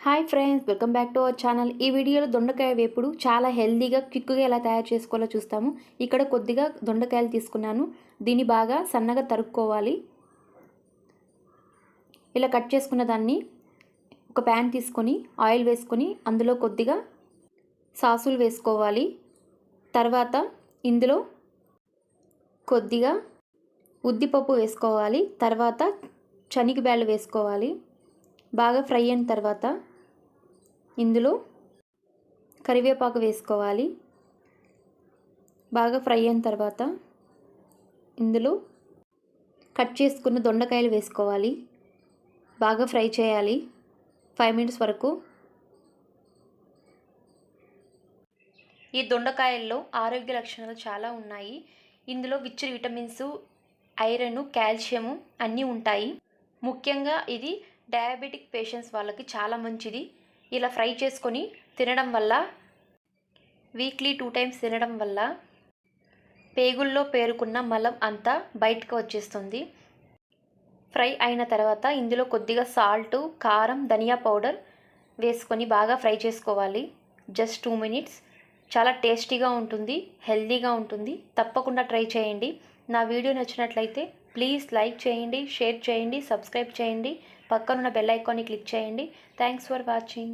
Hi friends, welcome back to our channel. ఈ వీడియోలో దొండకాయ వేపుడు చాలా హెల్తీగా క్విక్గా ఎలా తయారు చేసుకోవాలో చూస్తాము. ఇక్కడ కొద్దిగా దొండకాయలు తీసుకున్నాను. దీన్ని బాగా సన్నగా తరుక్కోవాలి. ఇలా కట్ చేసుకున్న దాన్ని ఒక ప్యాన్ తీసుకొని ఆయిల్ వేసుకొని అందులో కొద్దిగా సాసులు వేసుకోవాలి. తర్వాత ఇందులో కొద్దిగా ఉద్దిపప్పు వేసుకోవాలి. తర్వాత శనగబ్యాళ్ళు వేసుకోవాలి. బాగా ఫ్రై అయిన తర్వాత ఇందులో కరివేపాకు వేసుకోవాలి. బాగా ఫ్రై అయిన తర్వాత ఇందులో కట్ చేసుకున్న దొండకాయలు వేసుకోవాలి. బాగా ఫ్రై చేయాలి 5 మినిట్స్ వరకు. ఈ దొండకాయల్లో ఆరోగ్య లక్షణాలు చాలా ఉన్నాయి. ఇందులో రిచ్ విటమిన్స్, ఐరన్, కాల్షియం అన్నీ ఉంటాయి. ముఖ్యంగా ఇది డయాబెటిక్ పేషెంట్స్ వాళ్ళకి చాలా మంచిది. ఇలా ఫ్రై చేసుకొని తినడం వల్ల, వీక్లీ 2 టైమ్స్ తినడం వల్ల పేగుల్లో పేరుకున్న మలం అంతా బయటకు వచ్చేస్తుంది. ఫ్రై అయిన తర్వాత ఇందులో కొద్దిగా సాల్ట్, కారం, ధనియా పౌడర్ వేసుకొని బాగా ఫ్రై చేసుకోవాలి. Just 2 minutes. చాలా టేస్టీగా ఉంటుంది, హెల్తీగా ఉంటుంది. తప్పకుండా ట్రై చేయండి. నా వీడియో నచ్చినట్లయితే ప్లీజ్ లైక్ చేయండి, షేర్ చేయండి, సబ్స్క్రైబ్ చేయండి. పక్కనున్న బెల్ ఐకాన్ని క్లిక్ చేయండి. Thanks for watching.